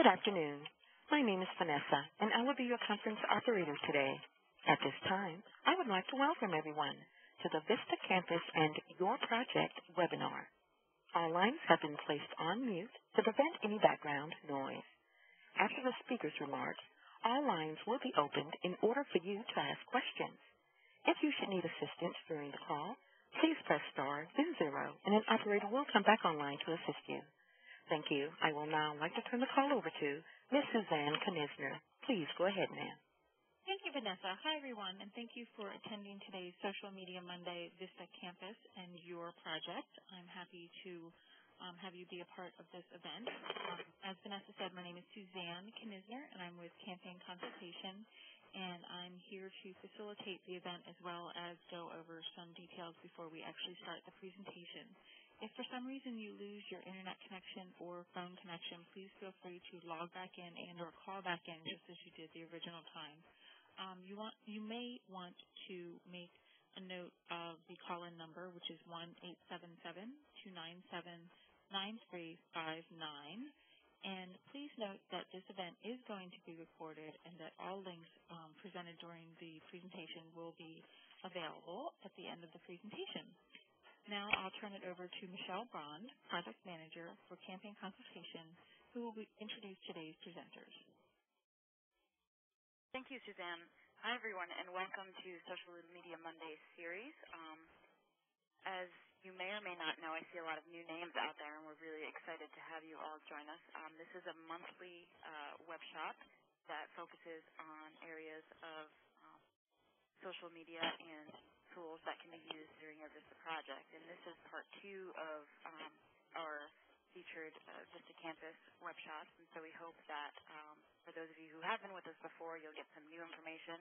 Good afternoon. My name is Vanessa, and I will be your conference operator today. At this time, I would like to welcome everyone to the VISTA Campus and Your Project webinar. All lines have been placed on mute to prevent any background noise. After the speaker's remarks, all lines will be opened in order for you to ask questions. If you should need assistance during the call, please press star, then 0, and an operator will come back online to assist you. Thank you. I will now like to turn the call over to Ms. Suzanne Knisner. Please go ahead, ma'am. Thank you, Vanessa. Hi, everyone, and thank you for attending today's Social Media Monday VISTA Campus and Your Project. I'm happy to have you be a part of this event. As Vanessa said, my name is Suzanne Knisner, and I'm with Campaign Consultation, and I'm here to facilitate the event as well as go over some details before we actually start the presentation. If for some reason you lose your internet connection or phone connection, please feel free to log back in and or call back in just as you did the original time. You may want to make a note of the call-in number, which is 1-877-297-9359. And please note that this event is going to be recorded and that all links presented during the presentation will be available at the end of the presentation. Now I'll turn it over to Michelle Brond, Project Manager for Campaign Consultation, who will introduce today's presenters. Thank you, Suzanne. Hi, everyone, and welcome to Social Media Monday series. As you may or may not know, I see a lot of new names out there, and we're really excited to have you all join us. This is a monthly web shop that focuses on areas of social media and tools that can be used during your VISTA project. And this is part 2 of our featured VISTA Campus web shops. And so we hope that for those of you who have been with us before, you'll get some new information.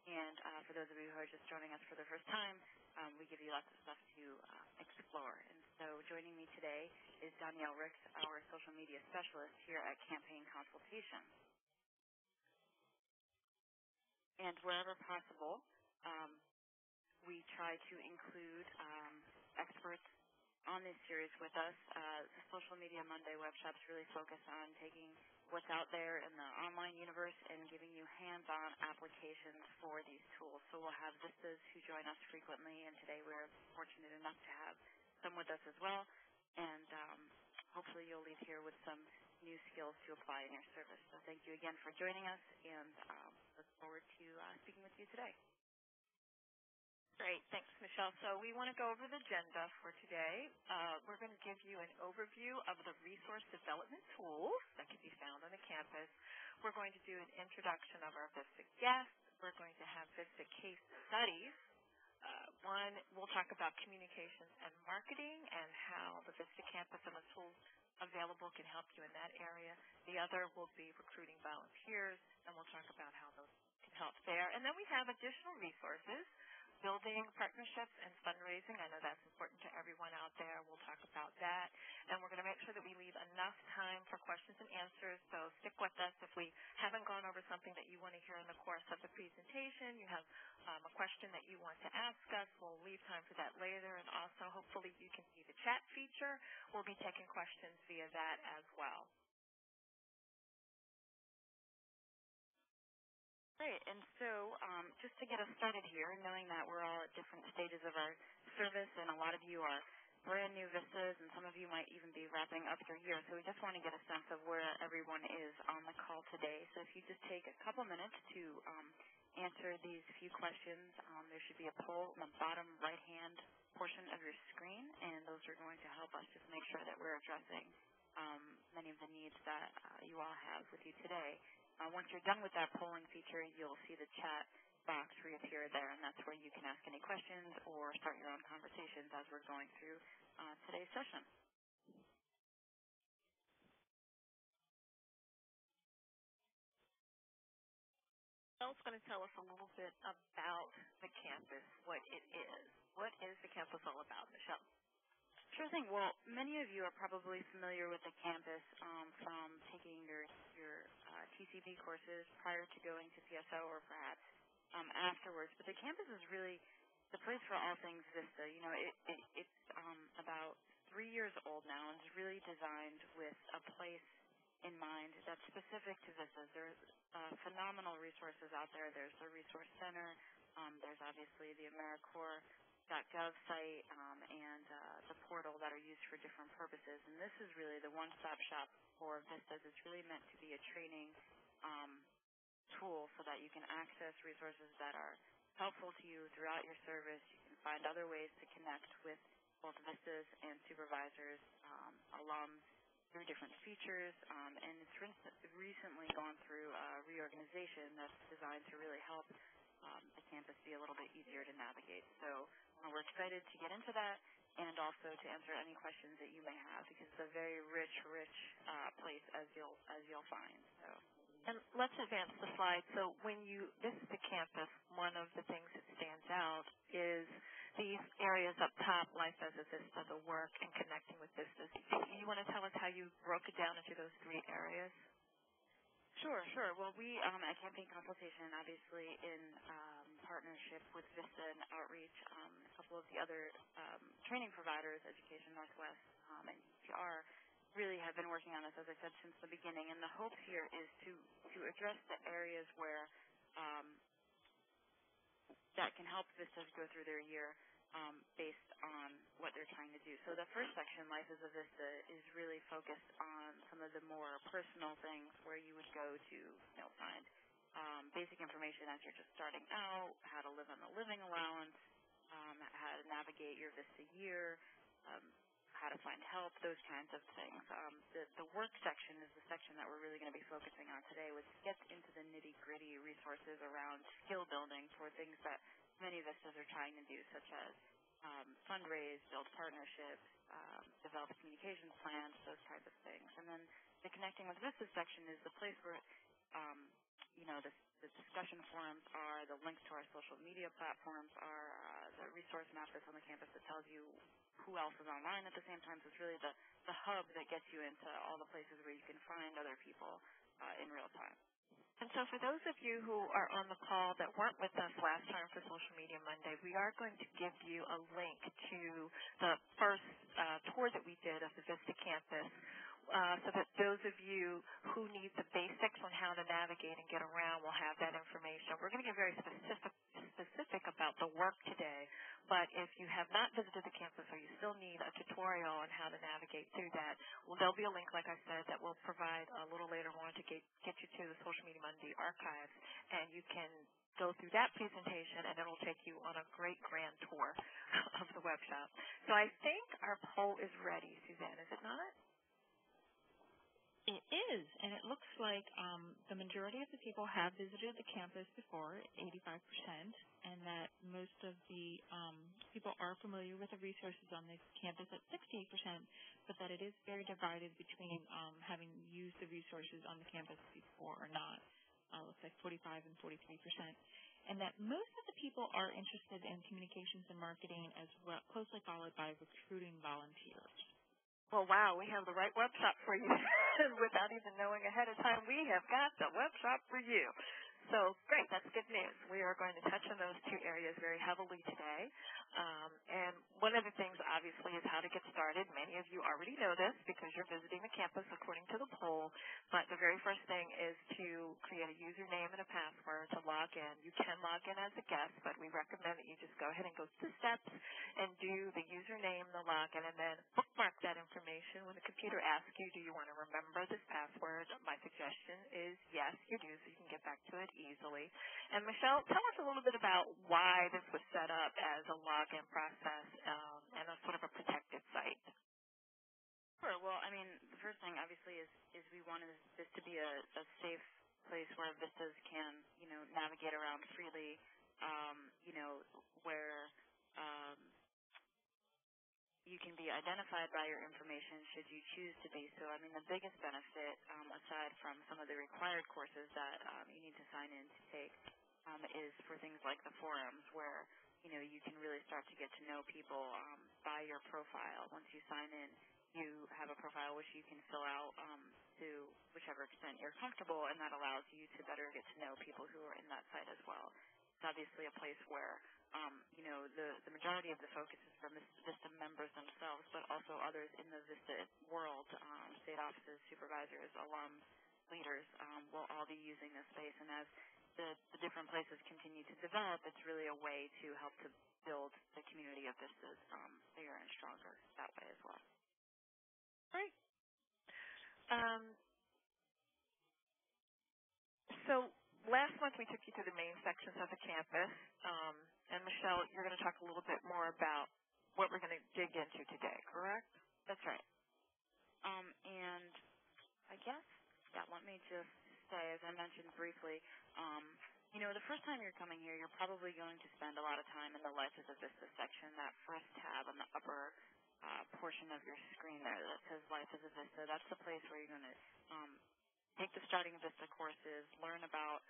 And for those of you who are just joining us for the first time, we give you lots of stuff to explore. And so joining me today is Danielle Ricks, our social media specialist here at Campaign Consultation. And wherever possible, we try to include experts on this series with us. The Social Media Monday web shops really focus on taking what's out there in the online universe and giving you hands-on applications for these tools. So we'll have VISTAs who join us frequently, and today we're fortunate enough to have some with us as well. And hopefully you'll leave here with some new skills to apply in your service. So thank you again for joining us, and look forward to speaking with you today. Great. Thanks, Michelle. So we want to go over the agenda for today. We're going to give you an overview of the resource development tools that can be found on the campus. We're going to do an introduction of our VISTA guests. We're going to have VISTA case studies. One, we'll talk about communications and marketing and how the VISTA campus and the tools available can help you in that area. The other will be recruiting volunteers, and we'll talk about how those can help there. And then we have additional resources. Building partnerships and fundraising. I know that's important to everyone out there. We'll talk about that. And we're going to make sure that we leave enough time for questions and answers. So stick with us. If we haven't gone over something that you want to hear in the course of the presentation, you have a question that you want to ask us, we'll leave time for that later. And also, hopefully, you can see the chat feature. We'll be taking questions via that as well. Great. And so just to get us started here, knowing that we're all at different stages of our service, and a lot of you are brand new VISTAs, and some of you might even be wrapping up your year. So we just want to get a sense of where everyone is on the call today. So if you just take a couple minutes to answer these few questions, there should be a poll in the bottom right-hand portion of your screen, and those are going to help us just make sure that we're addressing many of the needs that you all have with you today. Once you're done with that polling feature, you'll see the chat box reappear there, and that's where you can ask any questions or start your own conversations as we're going through today's session. Michelle's going to tell us a little bit about the campus, what it is. What is the campus all about, Michelle? Sure thing. Well, many of you are probably familiar with the campus from taking your TCB courses prior to going to CSO or perhaps afterwards. But the campus is really the place for all things VISTA. You know, it's about 3 years old now, and is really designed with a place in mind that's specific to VISTAs. There's phenomenal resources out there. There's the Resource Center. There's obviously the AmeriCorps.gov site and the portal that are used for different purposes. And this is really the one-stop shop for VISTAs. It's really meant to be a training tool so that you can access resources that are helpful to you throughout your service. You can find other ways to connect with both VISTAs and supervisors, alums, through different features, and it's recently gone through a reorganization that's designed to really help the campus be a little bit easier to navigate. So we're excited to get into that and also to answer any questions that you may have, because it's a very rich place as you'll find. So. And let's advance the slide. So when you visit the campus, one of the things that stands out is these areas up top, life as a VISTA, the work, and connecting with VISTAs. You want to tell us how you broke it down into those three areas? Sure. Well, we at Campaign Consultation, obviously in partnership with VISTA and Outreach, a couple of the other training providers, Education Northwest and UPR, really have been working on this, as I said, since the beginning. And the hope here is to address the areas where that can help VISTAs go through their year based on what they're trying to do. So the first section, Life as a VISTA, is really focused on some of the more personal things where you would go to find basic information as you're just starting out, how to live on the living allowance, how to navigate your VISTA year, how to find help, those kinds of things. The work section is the section that we're really going to be focusing on today, which gets into the nitty-gritty resources around skill building for things that many VISTAs are trying to do, such as fundraise, build partnerships, develop communications plans, those kinds of things. And then the Connecting with VISTAs section is the place where the discussion forums are, the links to our social media platforms are, the resource map that's on the campus that tells you who else is online at the same time. So it's really the hub that gets you into all the places where you can find other people in real time. And so for those of you who are on the call that weren't with us last time for Social Media Monday, we are going to give you a link to the first tour that we did of the VISTA campus, so that those of you who need the basics on how to navigate and get around will have that information. We're going to get very specific about the work today, but if you have not visited the campus or you still need a tutorial on how to navigate through that, well, there'll be a link, like I said, that we'll provide a little later on to get you to the Social Media Monday archives, and you can go through that presentation, and it'll take you on a great grand tour of the web shop. So I think our poll is ready, Suzanne, is it not? It is, and it looks like the majority of the people have visited the campus before, 85%, and that most of the people are familiar with the resources on the campus at 68%, but that it is very divided between having used the resources on the campus before or not. Looks like 45 and 43%, and that most of the people are interested in communications and marketing as well, closely followed by recruiting volunteers. Well, wow, we have the right web shop for you. Without even knowing ahead of time, we have got the web shop for you. So, great, that's good news. We are going to touch on those two areas very heavily today. And one of the things, obviously, is how to get started. Many of you already know this because you're visiting the campus according to the poll. But the very first thing is to create a username and a password to log in. You can log in as a guest, but we recommend that you just go ahead and go through the steps and do the username, the login, and then bookmark that information. When the computer asks you, do you want to remember this password, my suggestion is yes, you do, so you can get back to it easily. And Michelle, tell us a little bit about why this was set up as a login process and a sort of a protected site. Sure. Well, I mean, the first thing, obviously, is we wanted this to be a safe place where VISTAs can, navigate around freely, where you can be identified by your information should you choose to be. So, I mean, the biggest benefit, aside from some of the required courses that you need to sign in to take, is for things like the forums where, you can really start to get to know people by your profile. Once you sign in, you have a profile which you can fill out to whichever extent you're comfortable, and that allows you to better get to know people who are in that site as well. It's obviously a place where the majority of the focus is from VISTA members themselves, but also others in the VISTA world, state offices, supervisors, alums, leaders will all be using this space. And as the different places continue to develop, it's really a way to help to build the community of VISTAs bigger and stronger that way as well. Great. So last month we took you through the main sections of the campus. And Michelle, you're going to talk a little bit more about what we're going to dig into today, correct? That's right. And I guess, let me just say, as I mentioned briefly, the first time you're coming here, you're probably going to spend a lot of time in the Life as a VISTA section, that first tab on the upper portion of your screen there that says Life as a VISTA. That's the place where you're going to take the starting VISTA courses, learn about,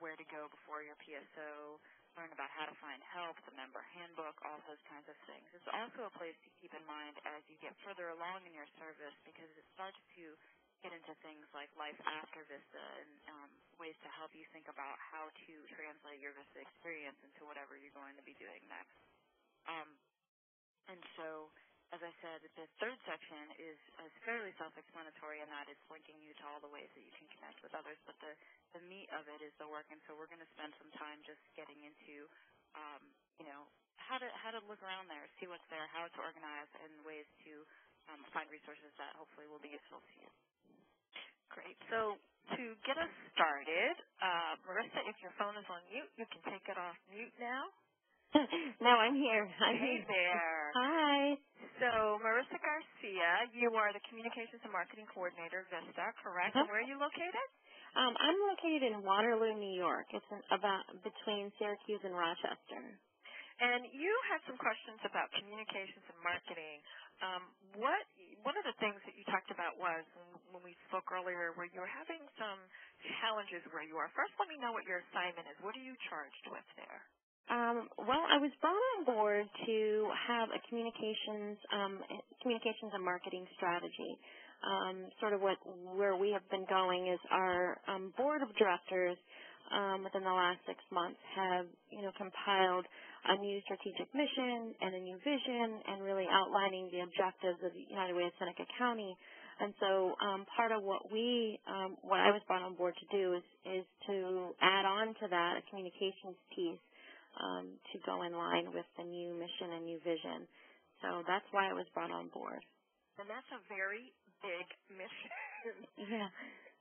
where to go before your PSO, learn about how to find help, the member handbook, all those kinds of things. It's also a place to keep in mind as you get further along in your service, because it starts to get into things like life after VISTA and ways to help you think about how to translate your VISTA experience into whatever you're going to be doing next. And so, as I said, the third section is fairly self-explanatory in that it's linking you to all the ways that you can connect with others, but the meat of it is the work, and so we're going to spend some time just getting into, how to look around there, see what's there, how it's organized, and ways to find resources that hopefully will be useful to you. Great. So to get us started, Marissa, if your phone is on mute, you can take it off mute now. No, I'm here. Hey there. Hi. So, Marissa Garcia, you are the Communications and Marketing Coordinator of VISTA, correct? And where are you located? I'm located in Waterloo, New York. It's about between Syracuse and Rochester. And you had some questions about communications and marketing. One of the things that you talked about was when we spoke earlier where you were having some challenges where you are. First, let me know what your assignment is. What are you charged with there? Well, I was brought on board to have a communications and marketing strategy. Sort of where we have been going is our board of directors within the last 6 months have, compiled a new strategic mission and a new vision and really outlining the objectives of United Way of Seneca County. And so part of what I was brought on board to do is to add on to that a communications piece to go in line with the new mission and new vision. So that's why I was brought on board. And that's a very big mission. Yeah.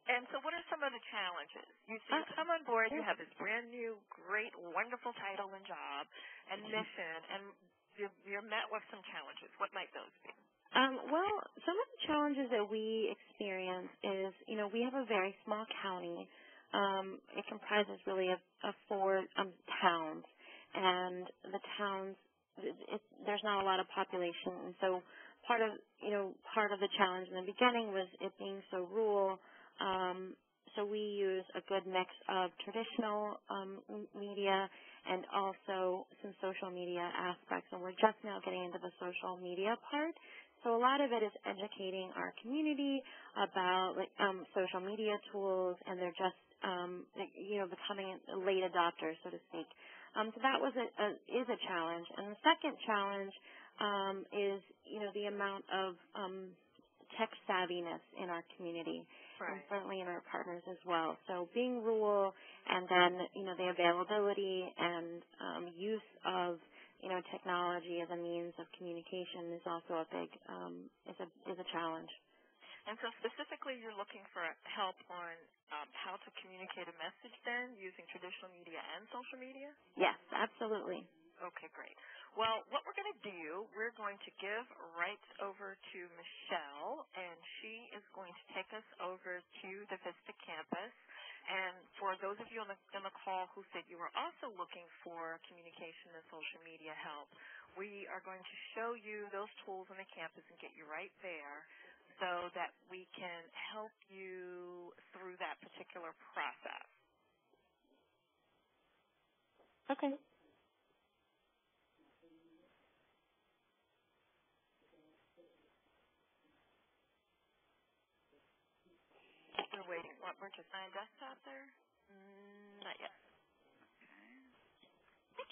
And so what are some of the challenges? You come on board, you have this brand new, great, wonderful title and job and mission, and you're met with some challenges. What might those be? Well, some of the challenges that we experience is, we have a very small county. It comprises really of 4 towns. And the towns, there's not a lot of population, and so part of the challenge in the beginning was it being so rural. So we use a good mix of traditional media and also some social media aspects, and we're just now getting into the social media part. So a lot of it is educating our community about social media tools, and they're just becoming late adopters, so to speak. So that is a challenge. And the second challenge is, the amount of tech savviness in our community, right, and certainly in our partners as well. So being rural, and then, the availability and use of, technology as a means of communication is also a big, is a challenge. And so specifically you're looking for help on how to communicate a message then using traditional media and social media? Yes, absolutely. Okay, great. Well, what we're going to do, we're going to give rights over to Michelle, and she is going to take us over to the VISTA campus. And for those of you on the call who said you were also looking for communication and social media help, we are going to show you those tools on the campus and get you right there, so that we can help you through that particular process. Okay. We're waiting. Weren't you signed desktop there? Not yet.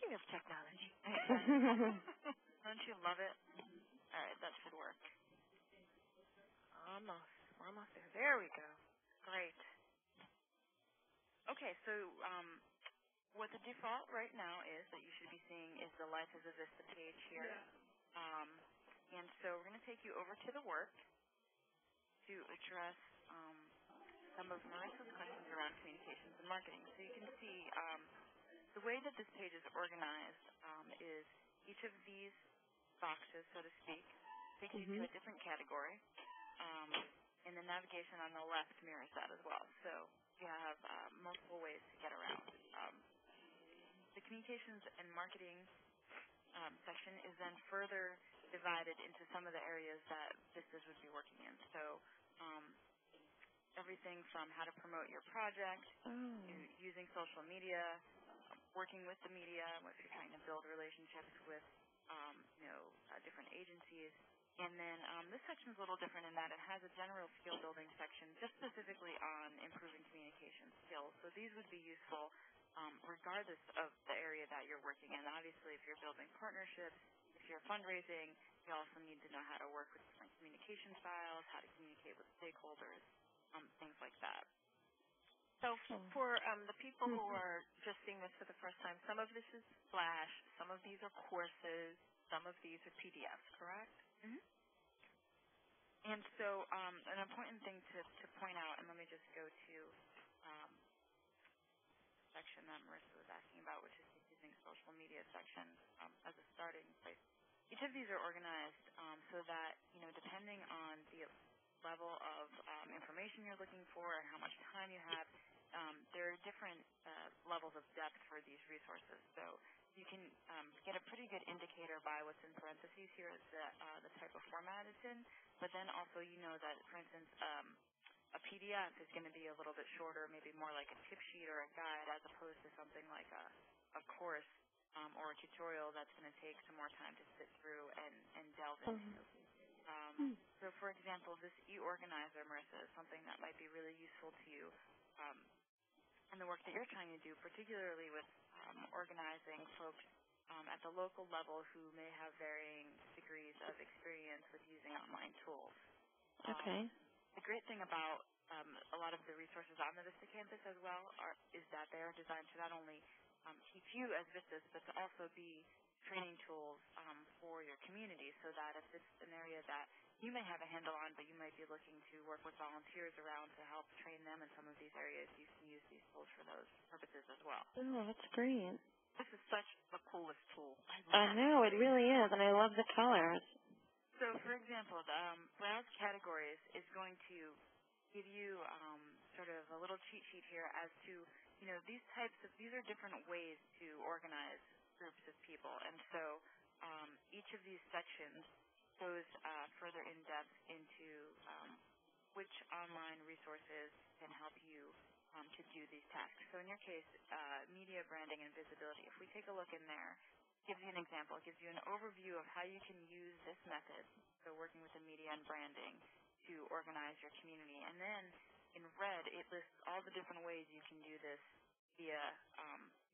Speaking of technology. Don't you love it? All right, that should work. Almost. We're almost there. There we go. Great. Okay, so what the default right now is that you should be seeing is the Life as a VISTA page here. And so we're going to take you over to the work to address some of Marissa's questions around communications and marketing. So you can see the way that this page is organized is each of these boxes, so to speak, takes you to a different category. And the navigation on the left mirrors that as well. So you have multiple ways to get around. The communications and marketing section is then further divided into some of the areas that VISTAs would be working in. So everything from how to promote your project to using social media, working with the media, if you're trying to build relationships with different agencies. And then this section is a little different in that it has a general skill building section just specifically on improving communication skills. So these would be useful regardless of the area that you're working in. Obviously, if you're building partnerships, if you're fundraising, you also need to know how to work with different communication styles, how to communicate with stakeholders, things like that. So for the people who are just seeing this for the first time, some of this is Flash, some of these are courses, some of these are PDFs, correct? And so an important thing to point out, and let me just go to the section that Marissa was asking about, which is using social media section as a starting place. Each of these are organized so that, depending on the level of information you're looking for and how much time you have, there are different levels of depth for these resources. So you can get a pretty good indicator by what's in parentheses here is the type of format it's in, but then also you know that, for instance, a PDF is going to be a little bit shorter, maybe more like a tip sheet or a guide as opposed to something like a course or a tutorial that's going to take some more time to sit through and delve into. So, for example, this e-organizer, Marissa, is something that might be really useful to you in the work that you're trying to do, particularly with organizing folks at the local level who may have varying degrees of experience with using online tools. Okay. The great thing about a lot of the resources on the VISTA campus as well is that they are designed to not only teach you as VISTAs, but to also be training tools for your community so that if it's an area that you may have a handle on, but you might be looking to work with volunteers around to help train them in some of these areas, you can use these tools for those purposes as well. Oh, that's great. This is such the coolest tool. I know, it really is, and I love the colors. So, for example, the Browse Categories is going to give you sort of a little cheat sheet here as to, these are different ways to organize groups of people. And so each of these sections goes further in depth into which online resources can help you to do these tasks. So in your case, media branding and visibility, if we take a look in there, it gives you an example. It gives you an overview of how you can use this method, so working with the media and branding, to organize your community. And then in red, it lists all the different ways you can do this via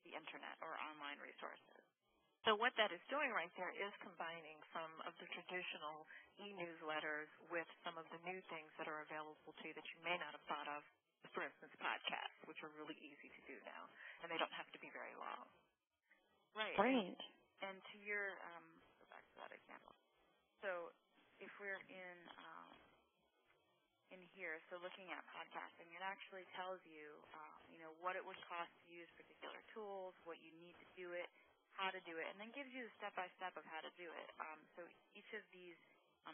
the internet or online resources. So what that is doing right there is combining some of the traditional e-newsletters with some of the new things that are available to you that you may not have thought of, for instance, podcasts, which are really easy to do now, and they don't have to be very long. Right. Great. And to your, go back to that example. So if we're in here, so looking at podcasting, it actually tells you, what it would cost to use particular tools, what you need to do it, how to do it, and then gives you the step-by-step of how to do it. So each of these,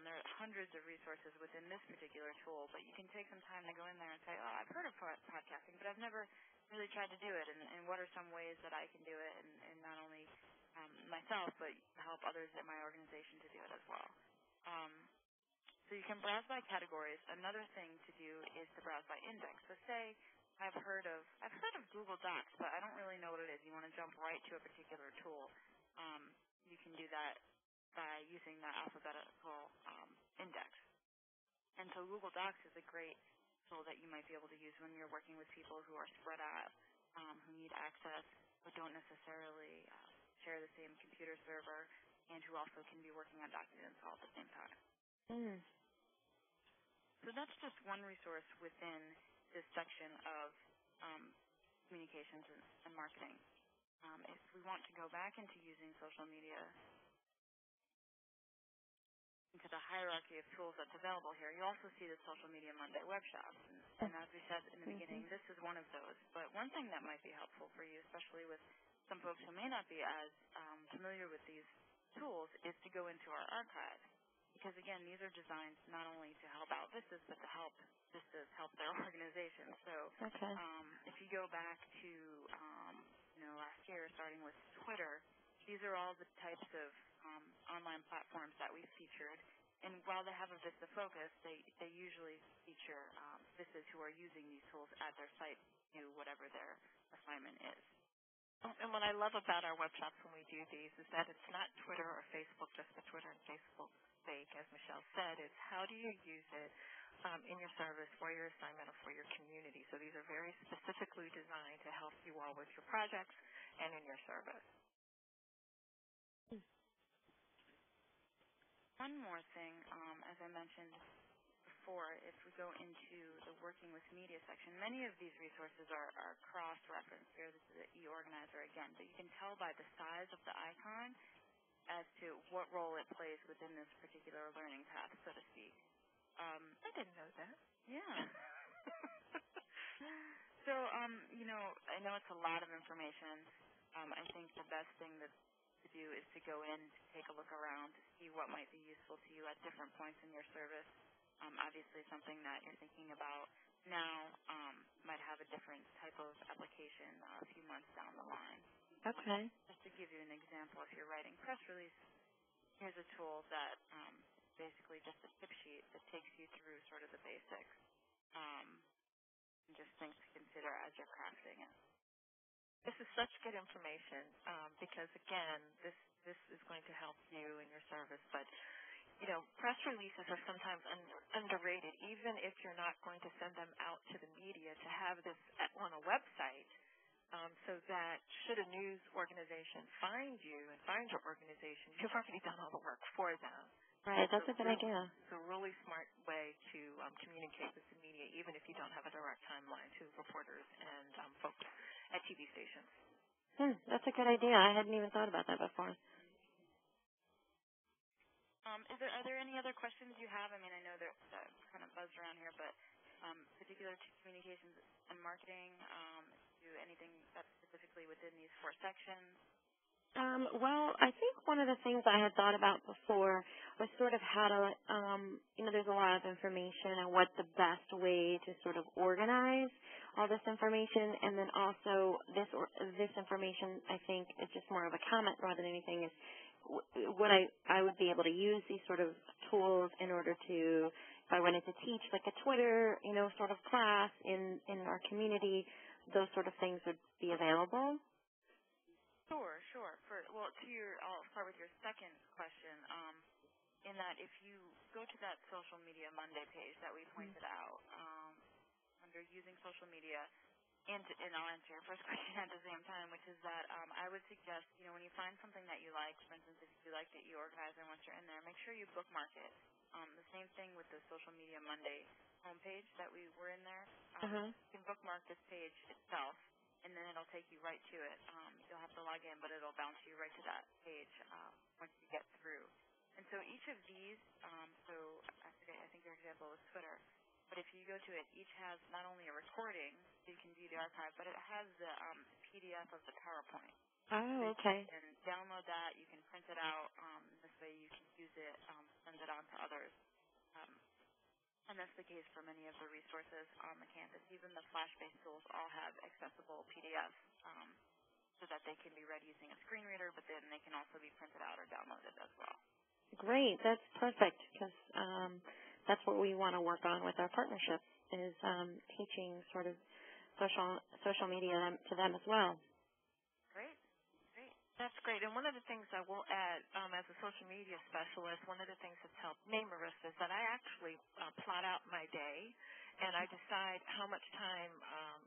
there are hundreds of resources within this particular tool, but you can take some time to go in there and say, I've heard of podcasting, but I've never really tried to do it, and what are some ways that I can do it, and not only myself, but help others in my organization to do it as well. So you can browse by categories. Another thing to do is to browse by index. So say I've heard of Google Docs, but I don't really know what it is. You want to jump right to a particular tool. You can do that by using the alphabetical index. And so Google Docs is a great tool that you might be able to use when you're working with people who are spread out, who need access, but don't necessarily share the same computer server and who also can be working on document install at the same time. Mm. So that's just one resource within this section of communications and marketing. If we want to go back into using social media, into the hierarchy of tools that's available here, you also see the Social Media Monday web shops. And as we said in the beginning, this is one of those. But one thing that might be helpful for you, especially with some folks who may not be as familiar with these tools, is to go into our archive. Because, again, these are designed not only to help out VISTAs, but to help VISTAs help their organization. So if you go back to, last year, starting with Twitter, these are all the types of online platforms that we've featured. And while they have a VISTA focus, they usually feature VISTAs who are using these tools at their site, whatever their assignment is. And what I love about our web shops when we do these is that it's not Twitter or Facebook just for Twitter and Facebook sake, as Michelle said. It's how do you use it in your service, for your assignment, or for your community. So these are very specifically designed to help you all with your projects and in your service. One more thing, as I mentioned before, if we go into the working with media section, many of these resources are cross-referenced here. This is the e-organizer again, but you can tell by the size of the icon as to what role it plays within this particular learning path, so to speak. I didn't know that. Yeah. So, I know it's a lot of information. I think the best thing to do is to go in, to take a look around, to see what might be useful to you at different points in your service. Obviously, something that you're thinking about now might have a different type of application a few months down the line. Okay. Just to give you an example, if you're writing press release, here's a tool that basically just a tip sheet that takes you through sort of the basics and just things to consider as you're crafting it. This is such good information because, again, this is going to help you in your service. But, press releases are sometimes underrated, even if you're not going to send them out to the media, to have this on a website so that should a news organization find you and find your organization, you've already done all the work for them. Right, that's a good idea. It's a really smart way to communicate with the media, even if you don't have a direct timeline to reporters and folks at TV stations. That's a good idea. I hadn't even thought about that before. Are there any other questions you have? I mean, I know they're kind of buzzed around here, but particular to communications and marketing, do anything that's specifically within these 4 sections? Well, I think one of the things I had thought about before was sort of how to, there's a lot of information and what the best way to sort of organize all this information, and then also this information, I think, is just more of a comment rather than anything, is what I would be able to use these sort of tools in order to, if I wanted to teach like a Twitter, sort of class in our community, those sort of things would be available. Sure. I'll start with your second question. In that, if you go to that Social Media Monday page that we pointed out under using social media, and I'll answer your first question at the same time, which is that I would suggest, when you find something that you like, for instance, if you like the e-organizer, once you're in there, make sure you bookmark it. The same thing with the Social Media Monday homepage that we were in there. You can bookmark this page itself, and then it'll take you right to it. You'll have to log in, but it'll bounce you right to that page once you get through. And so each of these, I think your example was Twitter, but if you go to it, each has not only a recording, so you can view the archive, but it has the PDF of the PowerPoint. Oh, okay. You can download that. You can print it out. This way you can use it, send it on to others. And that's the case for many of the resources on the campus. Even the Flash-based tools all have accessible PDFs so that they can be read using a screen reader, but then they can also be printed out or downloaded as well. Great. That's perfect because that's what we want to work on with our partnerships is teaching sort of social media to them as well. Great. That's great. And one of the things I will add, as a social media specialist, one of the things that's helped me, Marissa, is that I actually plot out my day. and I decide how much time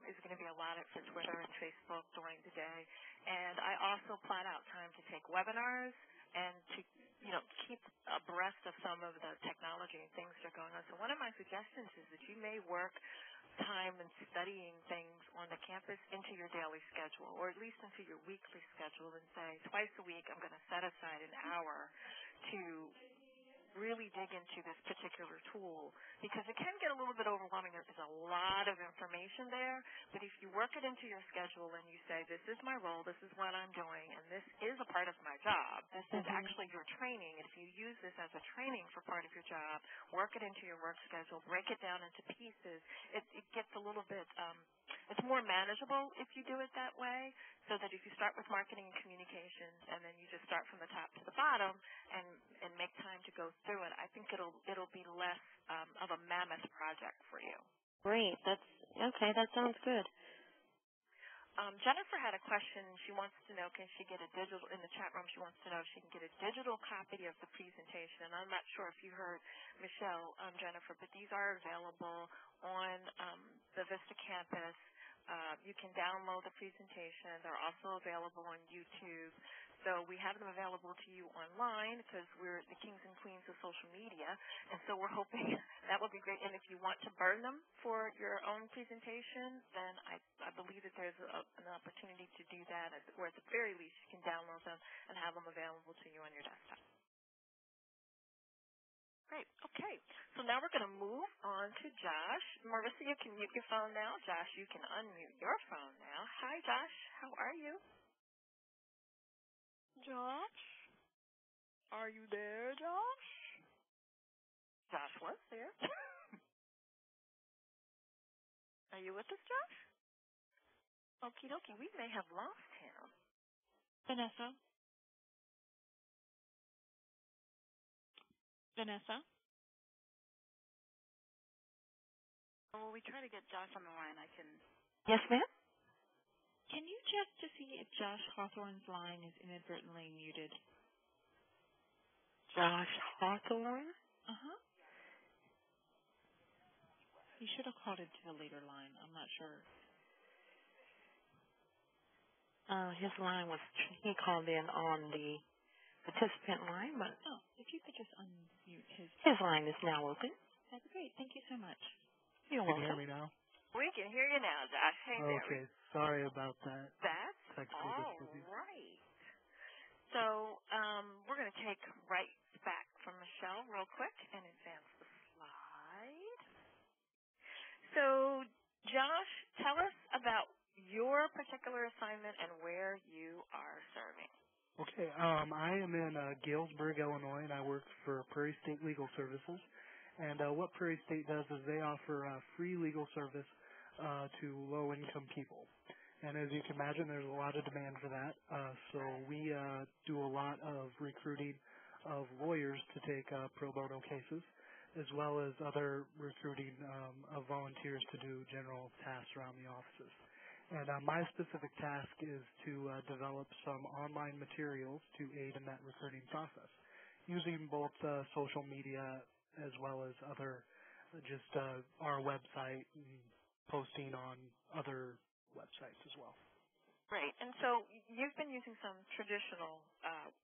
is going to be allotted for Twitter and Facebook during the day. And I also plot out time to take webinars and to, keep abreast of some of the technology and things that are going on. So one of my suggestions is that you may work time and studying things on the campus into your daily schedule, or at least into your weekly schedule, and say, twice a week I'm going to set aside an hour to really dig into this particular tool, because it can get a little bit overwhelming. There's a lot of information there, but if you work it into your schedule and you say, this is my role, this is what I'm doing, and this is a part of my job, this is actually your training, and if you use this as a training for part of your job, work it into your work schedule, break it down into pieces, it gets a little bit, it's more manageable if you do it that way, so that if you start with marketing and communications and then you just start from the top to the bottom and make time to go through it, I think it'll be less of a mammoth project for you. Great. Okay. That sounds good. Jennifer had a question. She wants to know, can she get a digital, in the chat room, she wants to know if she can get a digital copy of the presentation. And I'm not sure if you heard Michelle, Jennifer, but these are available on the VISTA campus. You can download the presentation. They're also available on YouTube. So we have them available to you online because we're the kings and queens of social media. And so we're hoping that will be great. And if you want to burn them for your own presentation, then I believe that there's an opportunity to do that, or at the very least you can download them and have them available to you on your desktop. Great. Okay. So now we're going to move on to Josh. Marissa, you can mute your phone now. Josh, you can unmute your phone now. Hi, Josh. How are you? Josh? Are you there, Josh? Josh was there. Are you with us, Josh? Okie dokie. We may have lost him. Vanessa? Vanessa? Well, we try to get Josh on the line. I can. Yes, ma'am? Can you check to see if Josh Hawthorne's line is inadvertently muted? Josh Hawthorne? Uh-huh. He should have called into the later line. I'm not sure. His line was, he called in on the participant line, but Oh, if you could just unmute his line is now open. that'd be great. Thank you so much. You're Can you welcome. hear me now? We can hear you now, Josh. Hey there. Okay, sorry about that. That's Technical all difficulties. right. So we're going to take right back from Michelle real quick and advance the slide. So, Josh, tell us about your particular assignment and where you are serving. Okay, I am in Galesburg, Illinois, and I work for Prairie State Legal Services. And what Prairie State does is they offer free legal service to low-income people. And as you can imagine, there's a lot of demand for that. So we do a lot of recruiting of lawyers to take pro bono cases, as well as other recruiting of volunteers to do general tasks around the offices. And my specific task is to develop some online materials to aid in that recruiting process, using both social media as well as other, just our website and posting on other websites as well. Great. And so you've been using some traditional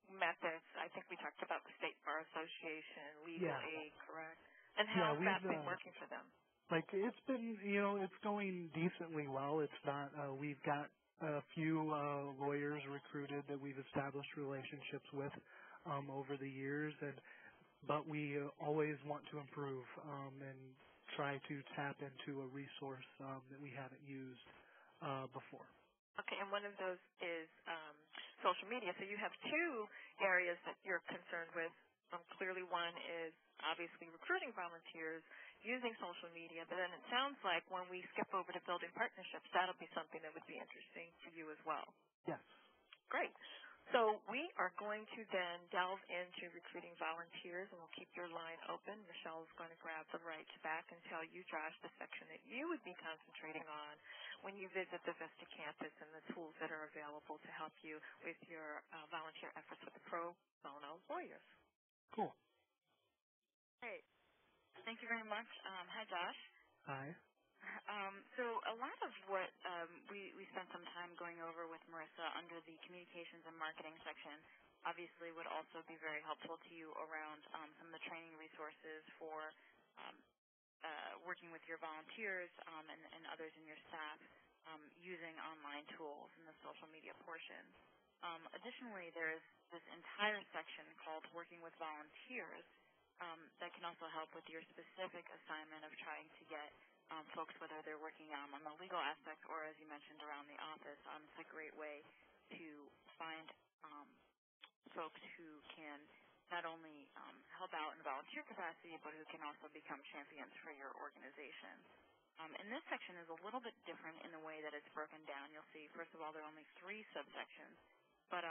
methods. I think we talked about the State Bar Association, legal aid, correct? And how's that been working for them? Like, it's been, it's going decently well. It's not, we've got a few lawyers recruited that we've established relationships with over the years, but we always want to improve and try to tap into a resource that we haven't used before. Okay, and one of those is social media. So you have two areas that you're concerned with. Clearly one is obviously recruiting volunteers using social media, but then it sounds like when we skip over to building partnerships, that'll be something that would be interesting for you as well. Yes. Great. So we are going to then delve into recruiting volunteers, and we'll keep your line open. Michelle's going to grab the rights back and tell you, Josh, the section that you would be concentrating on when you visit the VISTA campus and the tools that are available to help you with your volunteer efforts with the pro bono lawyers. Cool. Great. Thank you very much. Hi, Josh. Hi. So a lot of what we spent some time going over with Marissa under the communications and marketing section obviously would also be very helpful to you around some of the training resources for um, working with your volunteers and others in your staff using online tools in the social media portion. Additionally, there is this entire section called Working with Volunteers that can also help with your specific assignment of trying to get folks, whether they're working on the legal aspects or, as you mentioned, around the office. It's a great way to find folks who can not only help out in volunteer capacity, but who can also become champions for your organization. And this section is a little bit different in the way that it's broken down. You'll see, first of all, there are only 3 subsections. But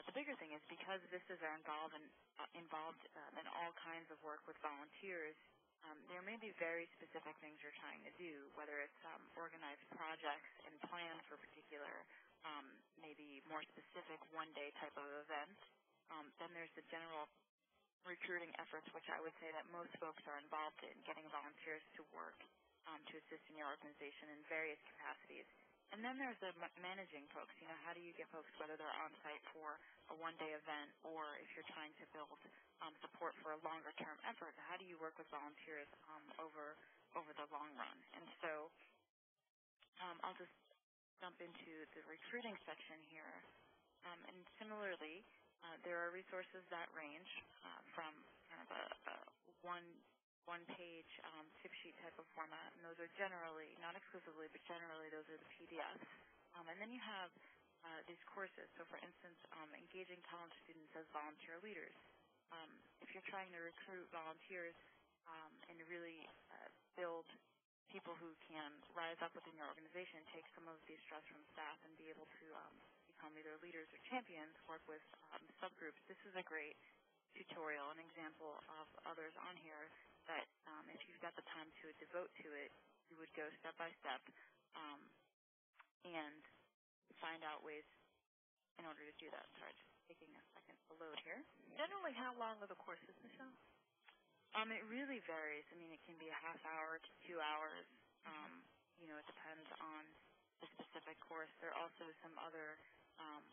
the bigger thing is because VISTAs are involved in all kinds of work with volunteers, there may be very specific things you're trying to do, whether it's organize projects and plan for particular, maybe more specific one-day type of events. Then there's the general recruiting efforts, which I would say that most folks are involved in, getting volunteers to work to assist in your organization in various capacities. And then there's the managing folks. How do you get folks, whether they're on site for a one-day event or if you're trying to build support for a longer-term effort, how do you work with volunteers over the long run? And so I'll just jump into the recruiting section here. And similarly, there are resources that range from kind of a one-page tip sheet type of format, and those are generally, not exclusively, but generally those are the PDFs. And then you have these courses. So, for instance, engaging college students as volunteer leaders. If you're trying to recruit volunteers and really build people who can rise up within your organization, take some of the stress from staff and be able to become either leaders or champions, work with subgroups, this is a great tutorial, an example of others on here that if you've got the time to devote to it, you would go step by step and find out ways in order to do that. Sorry, just taking a second to load here. Generally, how long are the courses, Michelle? It really varies. I mean, it can be a half hour to 2 hours. It depends on the specific course. There are also some other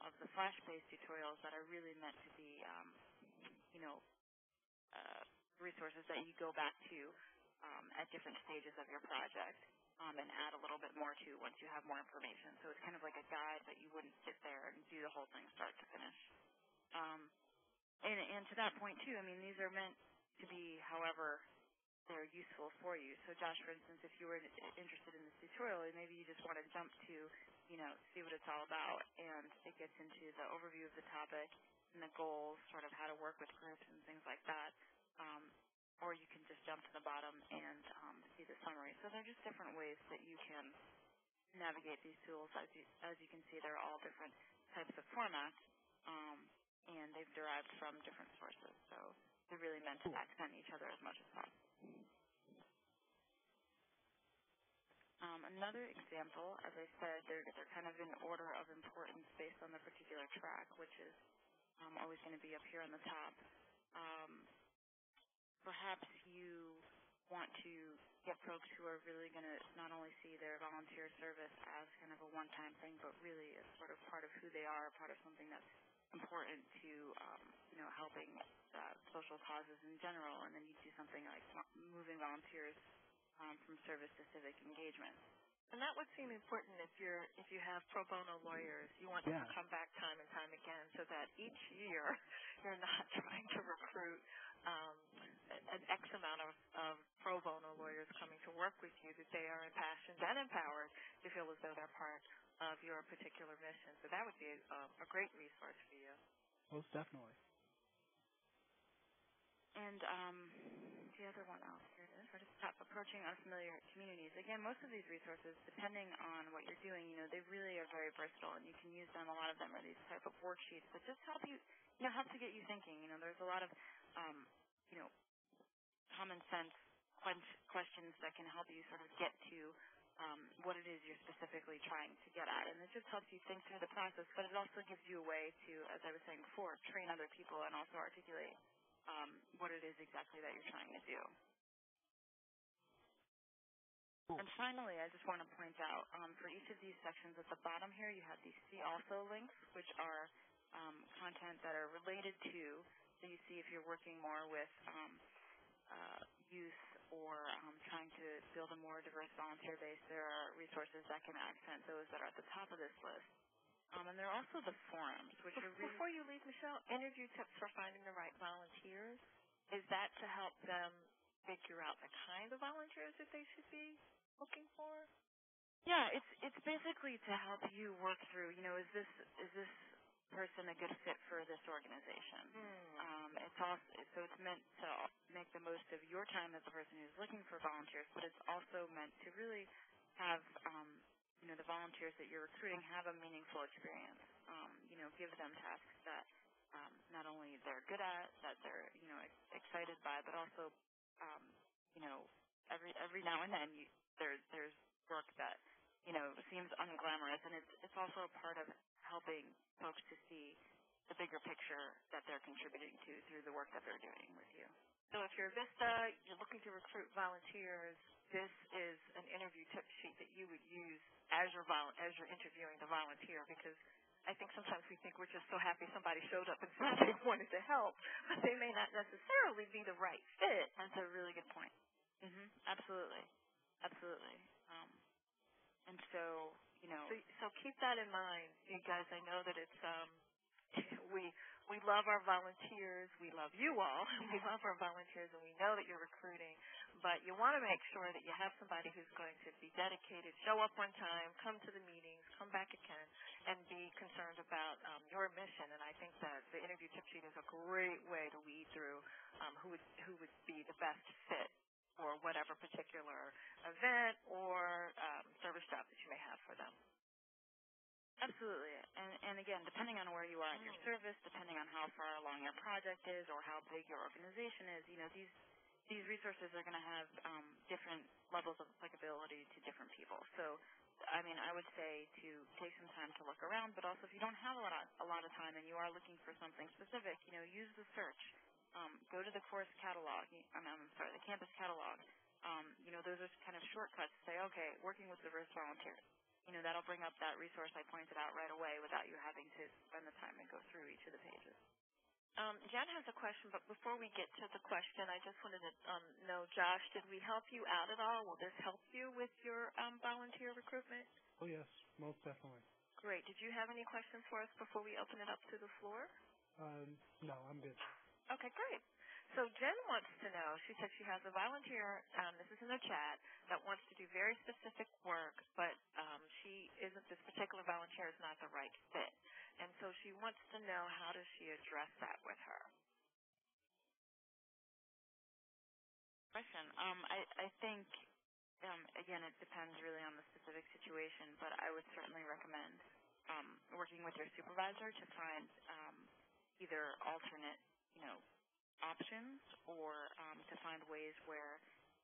of the flash-based tutorials that are really meant to be, resources that you go back to at different stages of your project and add a little bit more to once you have more information. So it's kind of like a guide, but you wouldn't sit there and do the whole thing start to finish. And to that point, too, I mean, these are meant to be however they're useful for you. So, Josh, for instance, if you were interested in this tutorial, maybe you just want to jump to, see what it's all about, and it gets into the overview of the topic and the goals, sort of how to work with groups and things like that. Or you can just jump to the bottom and see the summary. So they're just different ways that you can navigate these tools. As you can see, they're all different types of formats, and they've derived from different sources. So they're really meant to accent each other as much as possible. Another example, as I said, they're kind of in order of importance based on the particular track, which is always going to be up here on the top. Perhaps you want to get folks who are really going to not only see their volunteer service as kind of a one-time thing, but really as sort of part of who they are, part of something that's important to, helping social causes in general. And then you do something like moving volunteers from service to civic engagement. And that would seem important if you have pro bono lawyers. You want them to come back time and time again so that each year you're not trying to recruit an X amount of pro bono lawyers coming to work with you, that they are impassioned and empowered to feel as though they're part of your particular mission. So that would be a great resource for you. Most definitely. And the other one out here it is. We're just approaching unfamiliar communities. Again, most of these resources, depending on what you're doing, they really are very versatile, and you can use them. A lot of them are these type of worksheets that just help you, help to get you thinking. There's a lot of, common sense questions that can help you sort of get to what it is you're specifically trying to get at. And it just helps you think through the process, but it also gives you a way to, as I was saying before, train other people and also articulate what it is exactly that you're trying to do. And finally, I just want to point out, for each of these sections at the bottom here, you have these See Also links, which are content that are related to, so you see if you're working more with youth or trying to build a more diverse volunteer base, there are resources that can accent those that are at the top of this list. And there are also the forums, which are really... Before you leave, Michelle, interview tips for finding the right volunteers. Is that to help them figure out the kind of volunteers that they should be looking for? Yeah, it's basically to help you work through, is this person a good fit for this organization? It's also, so it's meant to make the most of your time as the person who's looking for volunteers, but it's also meant to really have the volunteers that you're recruiting have a meaningful experience. Give them tasks that not only they're good at, that they're excited by, but also every now and then there's work that seems unglamorous, and it's also a part of helping folks to see the bigger picture that they're contributing to through the work that they're doing with you. So if you're VISTA, you're looking to recruit volunteers, this is an interview tip sheet that you would use as you're interviewing the volunteer, because I think sometimes we think we're just so happy somebody showed up and said they wanted to help, but they may not necessarily be the right fit. That's a really good point. Absolutely. Absolutely. And so, So keep that in mind, you guys. I know that it's we love our volunteers. We love you all. We love our volunteers, and we know that you're recruiting. But you want to make sure that you have somebody who's going to be dedicated, show up on time, come to the meetings, come back again, and be concerned about your mission. And I think that the interview tip sheet is a great way to weed through who would be the best fit for whatever particular event or service job that you may have for them. Absolutely. And again, depending on where you are in your service, depending on how far along your project is or how big your organization is, these resources are going to have different levels of applicability to different people. So, I mean, I would say to take some time to look around, but also if you don't have a lot of time and you are looking for something specific, use the search. Go to the course catalog. The campus catalog. Those are kind of shortcuts to say, okay, working with diverse volunteers. That'll bring up that resource I pointed out right away without you having to spend the time and go through each of the pages. Jen has a question, but before we get to the question, I just wanted to know, Josh, did we help you out at all? Will this help you with your volunteer recruitment? Oh, yes, most definitely. Great. Did you have any questions for us before we open it up to the floor? No, I'm good. Okay, great. So Jen wants to know, she said she has a volunteer, this is in the chat, that wants to do very specific work, but this particular volunteer is not the right fit. And so she wants to know, how does she address that with her? Question. I think, again, it depends really on the specific situation, but I would certainly recommend working with your supervisor to find either alternate, options or to find ways where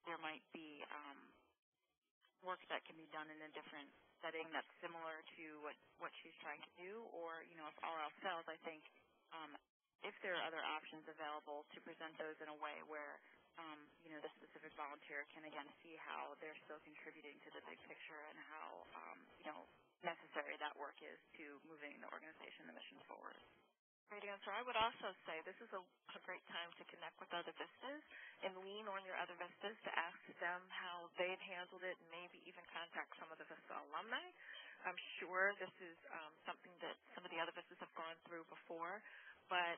there might be work that can be done in a different setting that's similar to what she's trying to do, or, if all else fails, I think if there are other options available, to present those in a way where, the specific volunteer can, again, see how they're still contributing to the big picture and how, necessary that work is to moving the organization, the mission forward. Great answer. I would also say this is a great time to connect with other VISTAs and lean on your other VISTAs to ask them how they've handled it, and maybe even contact some of the VISTA alumni. I'm sure this is something that some of the other VISTAs have gone through before, but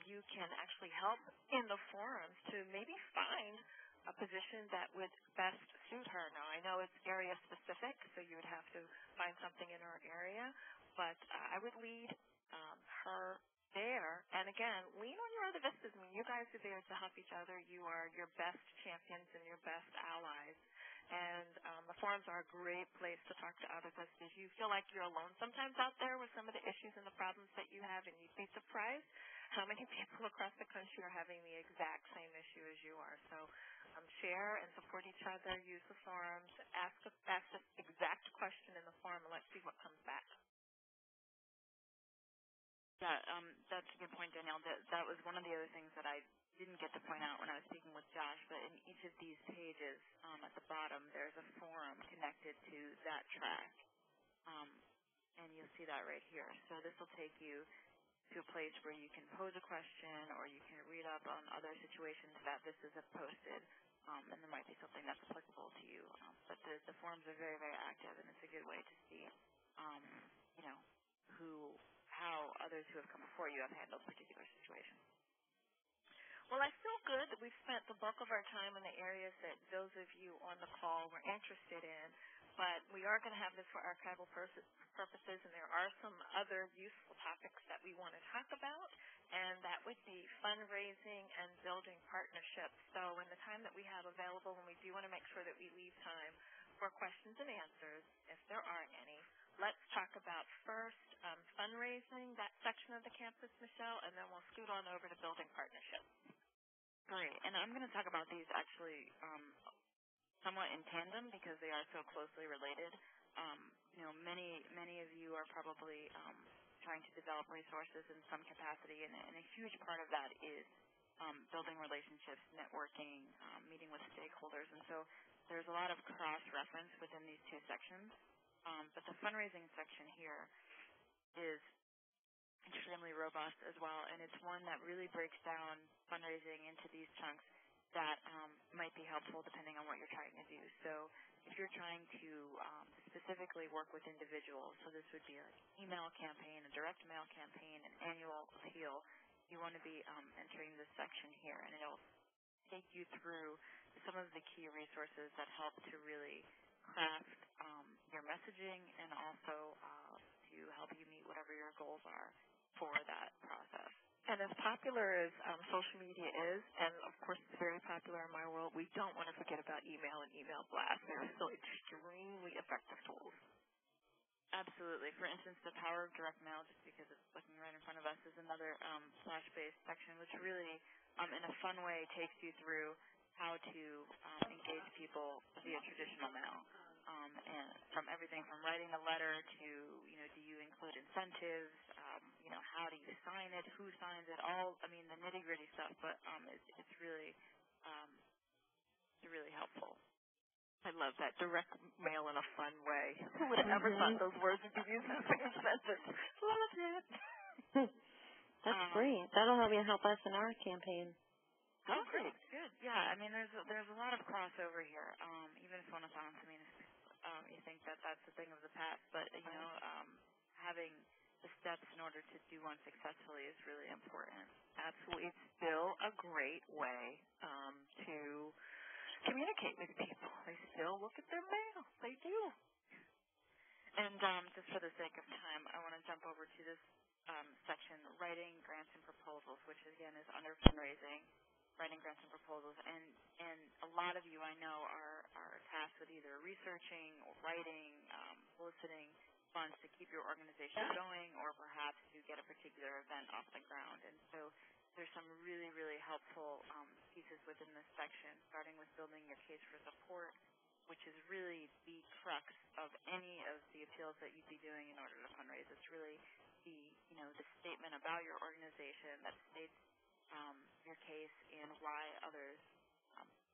you can actually help in the forums to maybe find a position that would best suit her. Now, I know it's area specific, so you would have to find something in her area, but I would lead her there. And again, lean on your other VISTAs. I mean, you guys are there to help each other. You are your best champions and your best allies. And the forums are a great place to talk to other VISTAs. You feel like you're alone sometimes out there with some of the issues and the problems that you have, and you'd be surprised how many people across the country are having the exact same issue as you are. So share and support each other. Use the forums. Ask the exact question in the forum, and let's see what comes back. Yeah, that's a good point, Danielle. That was one of the other things that I didn't get to point out when I was speaking with Josh, but in each of these pages at the bottom, there's a forum connected to that track, and you'll see that right here. So this will take you to a place where you can pose a question or you can read up on other situations that VISTAs have posted, and there might be something that's applicable to you. But the forums are very, very active, and it's a good way to see, you know, how others who have come before you have handled particular situations. Well, I feel good that we've spent the bulk of our time in the areas that those of you on the call were interested in, but we are going to have this for archival purposes, and there are some other useful topics that we want to talk about, and that would be fundraising and building partnerships. So in the time that we have available, and we do want to make sure that we leave time for questions and answers, if there are any, let's talk about first fundraising, that section of the campus, Michelle, and then we'll scoot on over to building partnerships. Great, and I'm going to talk about these actually somewhat in tandem because they are so closely related. You know, many of you are probably trying to develop resources in some capacity, and a huge part of that is building relationships, networking, meeting with stakeholders, and so there's a lot of cross-reference within these two sections. But the fundraising section here is extremely robust as well, and it's one that really breaks down fundraising into these chunks that might be helpful depending on what you're trying to do. So if you're trying to specifically work with individuals, so this would be an email campaign, a direct mail campaign, an annual appeal, you want to be entering this section here, and it'll take you through some of the key resources that help to really craft your messaging and also to help you meet whatever your goals are for that process. And as popular as social media is, and of course it's very popular in my world, we don't want to forget about email and email blasts. They're still extremely effective tools. Absolutely. For instance, the power of direct mail, just because it's looking right in front of us, is another Flash-based section, which really, in a fun way, takes you through how to engage people via traditional mail. And from everything from writing a letter to, you know, do you include incentives, you know, how do you sign it, who signs it, all, I mean, the nitty-gritty stuff, but it's really helpful. I love that, direct mail in a fun way. Who would have ever thought those words would be used in the same sentence? Love it. That's great. That'll help us in our campaign. Oh, great. Good. Yeah, I mean, there's a lot of crossover here. Even if one of them, I mean, you think that that's a thing of the past, but, you know, having the steps in order to do one successfully is really important. Absolutely. It's still a great way to communicate with people. They still look at their mail. They do. And just for the sake of time, I want to jump over to this section, writing grants and proposals, which, again, is under fundraising. Writing grants and proposals, and a lot of you I know are tasked with either researching or writing, soliciting funds to keep your organization going, or perhaps to get a particular event off the ground. And so there's some really, really helpful pieces within this section, starting with building your case for support, which is really the crux of any of the appeals that you'd be doing in order to fundraise. It's really the statement about your organization that states your case and why others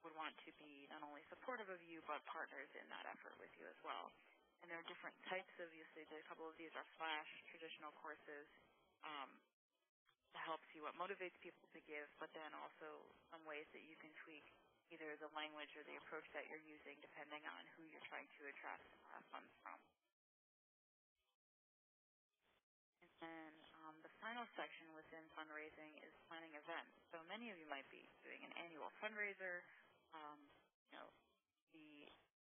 would want to be not only supportive of you but partners in that effort with you as well. And there are different types of, you see a couple of these are Flash traditional courses to help see what motivates people to give, but then also some ways that you can tweak either the language or the approach that you're using depending on who you're trying to attract funds from. And the final section within fundraising is planning events. So many of you might be doing an annual fundraiser, you know,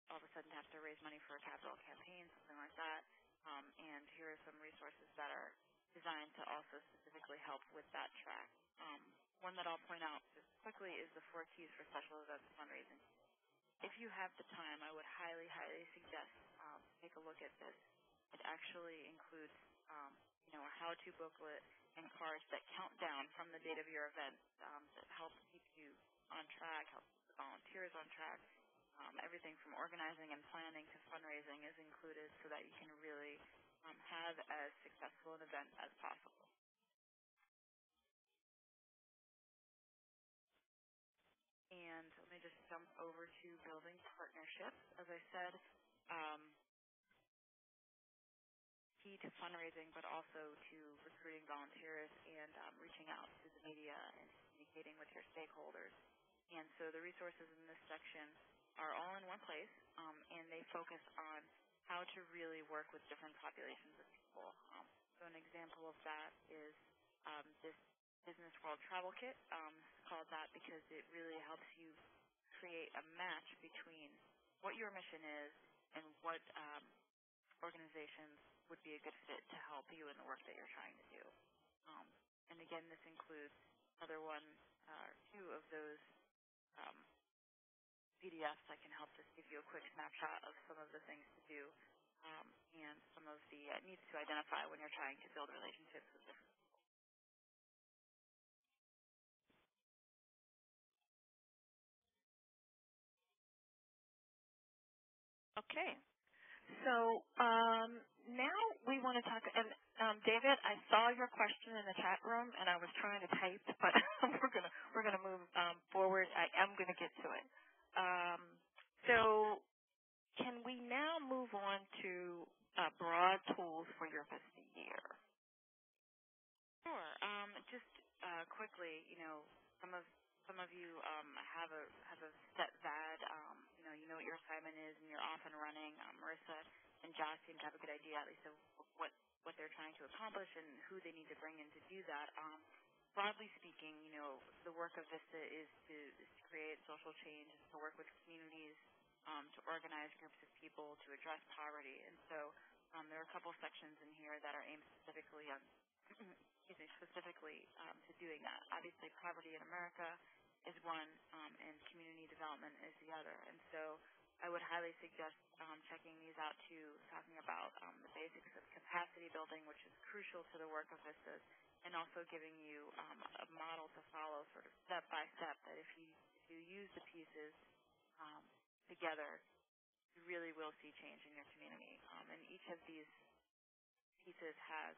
all of a sudden have to raise money for a capital campaign, something like that. And here are some resources that are designed to also specifically help with that track. One that I'll point out just quickly is the 4 keys for special events fundraising. If you have the time, I would highly, highly suggest take a look at this. It actually includes you know, a how-to booklet and cards that count down from the date of your event that help keep you on track, help the volunteers on track. Everything from organizing and planning to fundraising is included so that you can really have as successful an event as possible. to building partnerships. As I said, um, key to fundraising, but also to recruiting volunteers and reaching out to the media and communicating with your stakeholders. And so the resources in this section are all in one place, and they focus on how to really work with different populations of people. So an example of that is this Business World Travel Kit. It's called that because it really helps you create a match between what your mission is and what organizations would be a good fit to help you in the work that you're trying to do. And again, this includes two of those PDFs that can help just give you a quick snapshot of some of the things to do and some of the needs to identify when you're trying to build relationships with different. Okay. So now we want to talk, and David, I saw your question in the chat room, and I was trying to type, but we're gonna move forward. I am gonna get to it. So can we now move on to broad tools for your VISTA year? Sure. Just quickly, some of you have a set VAD. You know what your assignment is, and you're off and running. Marissa and Josh seem to have a good idea, at least, of what they're trying to accomplish and who they need to bring in to do that. Broadly speaking, the work of VISTA is to create social change, is to work with communities, to organize groups of people, to address poverty. And so there are a couple sections in here that are aimed specifically on to doing that. Obviously, poverty in America is one, and community development is the other. And so I would highly suggest checking these out too, talking about the basics of capacity building, which is crucial to the work of VISTAs, and also giving you a model to follow sort of step by step that if you use the pieces together, you really will see change in your community. And each of these pieces has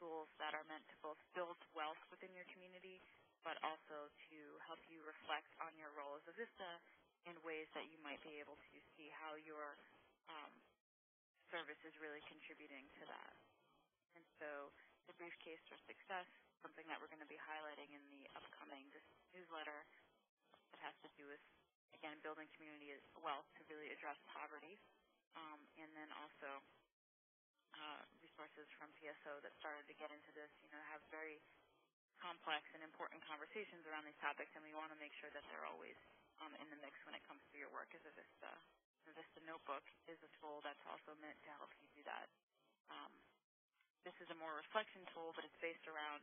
tools that are meant to both build wealth within your community, but also to help you reflect on your role as a VISTA in ways that you might be able to see how your service is really contributing to that. And so the briefcase for success, something that we're going to be highlighting in the upcoming newsletter that has to do with, again, building community wealth to really address poverty, and then also resources from PSO that started to get into this, have very complex and important conversations around these topics, and we want to make sure that they're always in the mix when it comes to your work as a VISTA. The VISTA notebook is a tool that's also meant to help you do that. This is a more reflection tool, but it's based around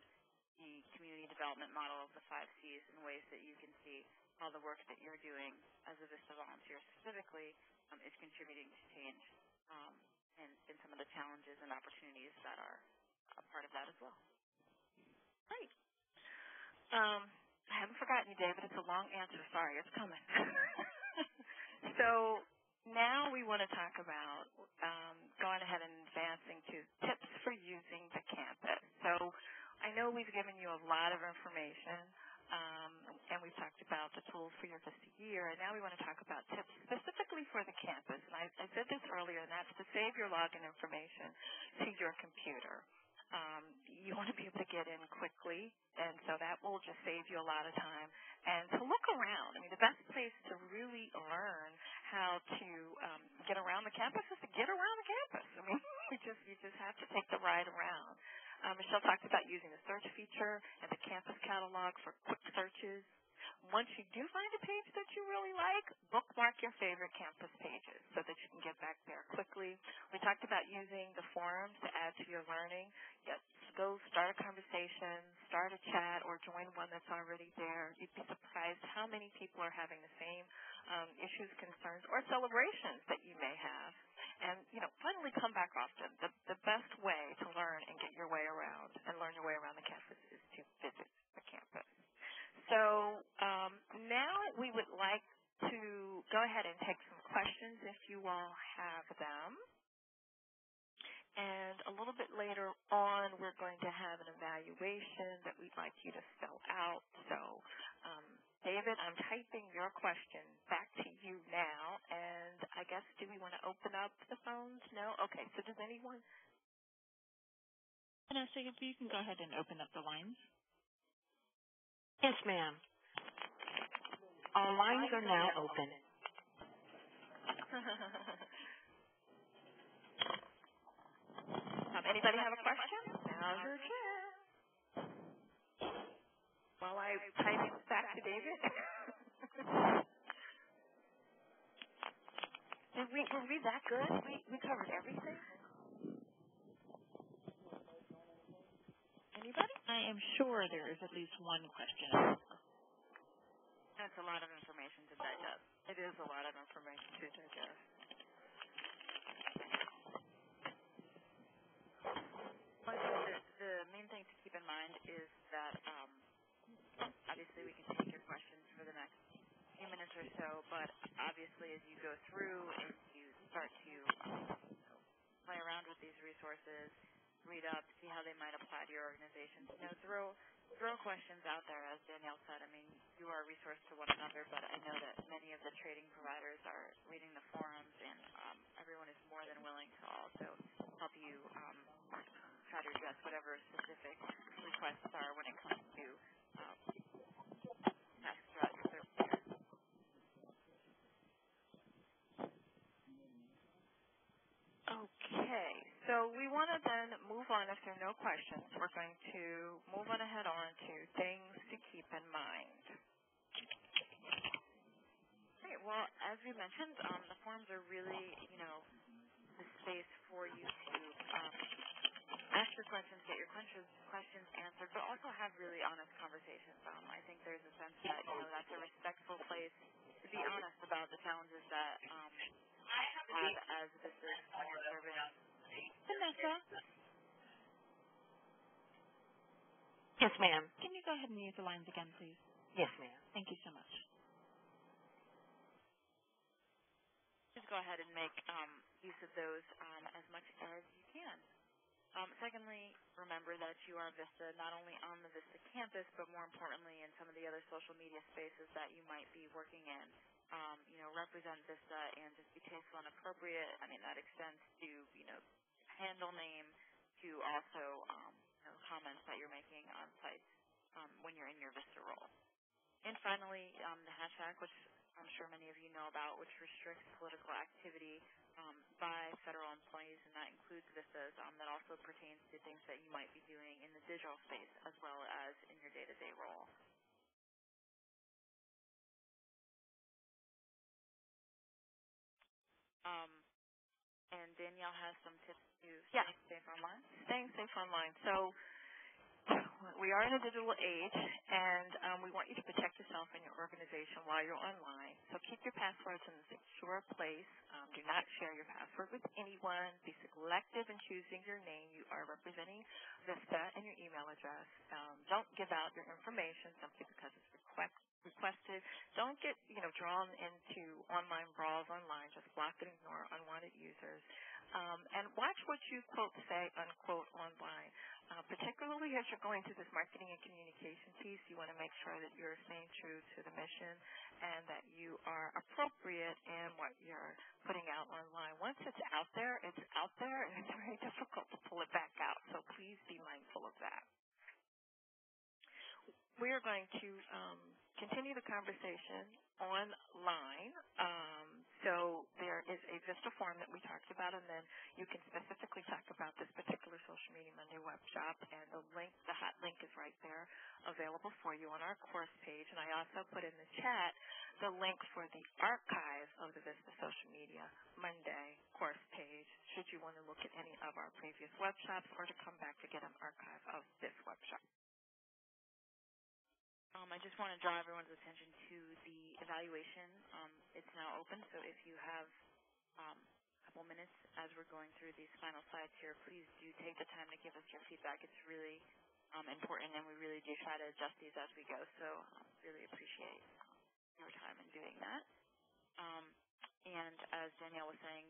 the community development model of the 5 Cs in ways that you can see how the work that you're doing as a VISTA volunteer specifically is contributing to change and some of the challenges and opportunities that are a part of that as well. Great. I haven't forgotten you, David. It's a long answer. Sorry, it's coming. So now we want to talk about going ahead and advancing to tips for using the campus. So I know we've given you a lot of information, and we've talked about the tools for your VISTA year, and now we want to talk about tips specifically for the campus. And I said this earlier, and that's to save your login information to your computer. You want to be able to get in quickly, and so that will just save you a lot of time. And to look around, I mean, the best place to really learn how to get around the campus is to get around the campus. I mean, you just have to take the ride around. Michelle talked about using the search feature and the campus catalog for quick searches. Once you do find a page that you really like, bookmark your favorite campus pages so that you can get back there quickly. We talked about using the forums to add to your learning. Yes, go start a conversation, start a chat, or join one that's already there. You'd be surprised how many people are having the same issues, concerns, or celebrations that you may have. And, finally come back often. The best way to learn and get your way around and learn your way around the campus is to visit the campus. So now we would like to go ahead and take some questions if you all have them. And a little bit later on, we're going to have an evaluation that we'd like you to fill out. So David, I'm typing your question back to you now, and I guess, do we want to open up the phones? No? Okay, so does anyone? Vanessa, if you can go ahead and open up the lines. Yes, ma'am. All lines are now open. Anybody have a question? Now's your chance. While I type back to David. Were we that good? We covered everything? Anybody? I am sure there is at least one question. That's a lot of information to digest. It is a lot of information to digest. Well, I think the main thing to keep in mind is that obviously we can take your questions for the next few minutes or so, but obviously as you go through and you start to play around with these resources, read up, see how they might apply to your organization, throw questions out there. As Danielle said, I mean, you are a resource to one another, but I know that many of the trading providers are reading the forums, and everyone is more than willing to also help you try to address whatever specific requests are when it comes to tasks throughout your service year. Okay, so we want to then move on. If there are no questions, we're going to move on ahead on to things to keep in mind. Great. Well, as we mentioned, the forums are really, the space for you to ask your questions, get your questions answered, but also have really honest conversations. I think there's a sense that, that's a respectful place to be honest about the challenges that have as this is when you're serving. Vanessa, Yes, ma'am. can you go ahead and use the lines again, please? Yes, ma'am. Thank you so much. Just go ahead and make use of those as much as you can. Secondly, remember that you are VISTA not only on the VISTA campus, but more importantly in some of the other social media spaces that you might be working in. Represent VISTA and just be tasteful and appropriate. I mean, that extends to, handle name, to also, comments that you're making on sites when you're in your VISTA role. And finally, the hashtag, which I'm sure many of you know about, which restricts political activity by federal employees, and that includes VISTAs. That also pertains to things that you might be doing in the digital space as well as in your day-to-day role. And Danielle has some tips to stay safe online. Staying safe online. So we are in a digital age, and we want you to protect yourself and your organization while you're online. So keep your passwords in a secure place. Do not share your password with anyone. Be selective in choosing your name. You are representing VISTA and your email address. Don't give out your information simply because it's requested. Don't get drawn into online brawls online. Just block and ignore unwanted users. And watch what you quote say unquote online. Particularly as you're going through this marketing and communication piece, you want to make sure that you're staying true to the mission and that you are appropriate in what you're putting out online. Once it's out there, and it's very difficult to pull it back out. So please be mindful of that. We are going to continue the conversation online. So there is a VISTA form that we talked about, and then you can specifically talk about this particular Social Media Monday web shop, and the hot link is right there available for you on our course page. And I also put in the chat the link for the archive of the VISTA Social Media Monday course page, should you want to look at any of our previous web shops or to come back to get an archive of this web shop. I just want to draw everyone's attention to the evaluation. It's now open, so if you have a couple minutes as we're going through these final slides here, please do take the time to give us your feedback. It's really important, and we really do try to adjust these as we go, so really appreciate your time in doing that. And as Danielle was saying,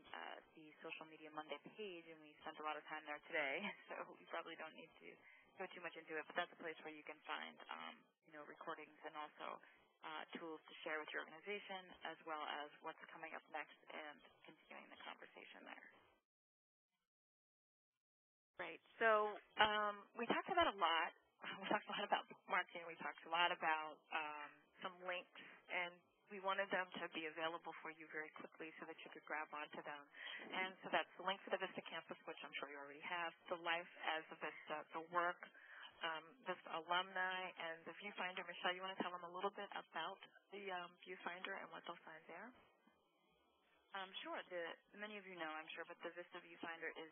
the Social Media Monday page, and we spent a lot of time there today, so we probably don't need to go too much into it, but that's a place where you can find recordings and also tools to share with your organization, as well as what's coming up next and continuing the conversation there. Great. So we talked about a lot. We talked a lot about marketing. We talked a lot about some links, and we wanted them to be available for you very quickly so that you could grab onto them. And so that's the link for the VISTA campus, which I'm sure you already have, the Life as a VISTA, the work, VISTA alumni, and the viewfinder. Michelle, you want to tell them a little bit about the viewfinder and what they'll find there? Sure. Many of you know, I'm sure, but the VISTA viewfinder is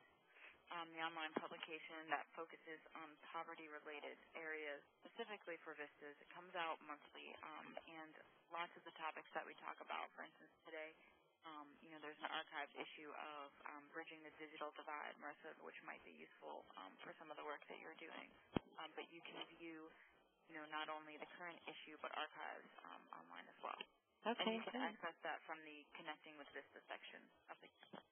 the online publication that focuses on poverty-related areas, specifically for VISTAs. It comes out monthly, and lots of the topics that we talk about, for instance, today, there's an archived issue of bridging the digital divide, Marissa, which might be useful for some of the work that you're doing. But you can view, not only the current issue, but archives online as well. Okay. And you can access that from the Connecting with VISTA section of the campus.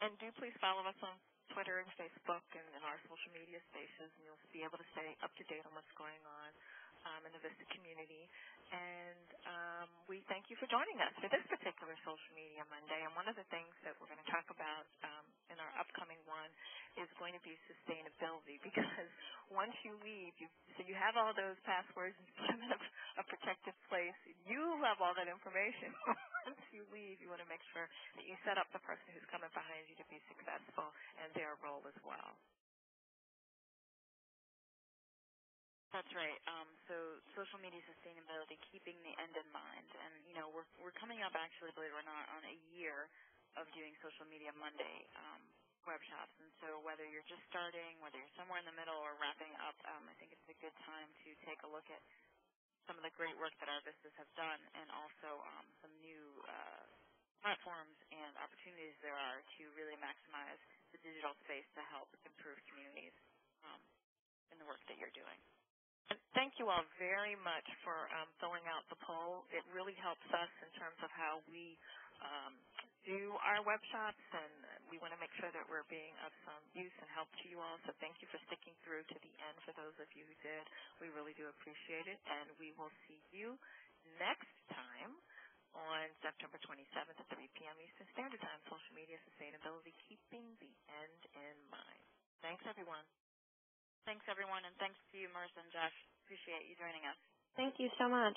And do please follow us on Twitter and Facebook and in our social media spaces, and you'll be able to stay up to date on what's going on in the VISTA community. And we thank you for joining us for this particular Social Media Monday. And one of the things that we're going to talk about in our upcoming one is going to be sustainability, because once you leave, so you have all those passwords and put them in a protected place. You have all that information. Once you leave, you want to make sure that you set up the person who's coming behind you to be successful and their role as well. That's right. So social media sustainability, keeping the end in mind. And, we're coming up, actually, believe it or not, on a year of doing Social Media Monday workshops. And so whether you're just starting, whether you're somewhere in the middle or wrapping up, I think it's a good time to take a look at some of the great work that our VISTAs have done, and also some new platforms and opportunities there are to really maximize the digital space to help improve communities in the work that you're doing. And thank you all very much for filling out the poll. It really helps us in terms of how we do our web shops, and we want to make sure that we're being of some use and help to you all. So thank you for sticking through to the end. For those of you who did, we really do appreciate it, and we will see you next time on September 27th at 3 p.m. Eastern Standard Time. Social Media Sustainability, keeping the end in mind. Thanks, everyone. Thanks, everyone, and thanks to you, Marissa and Josh. Appreciate you joining us. Thank you so much.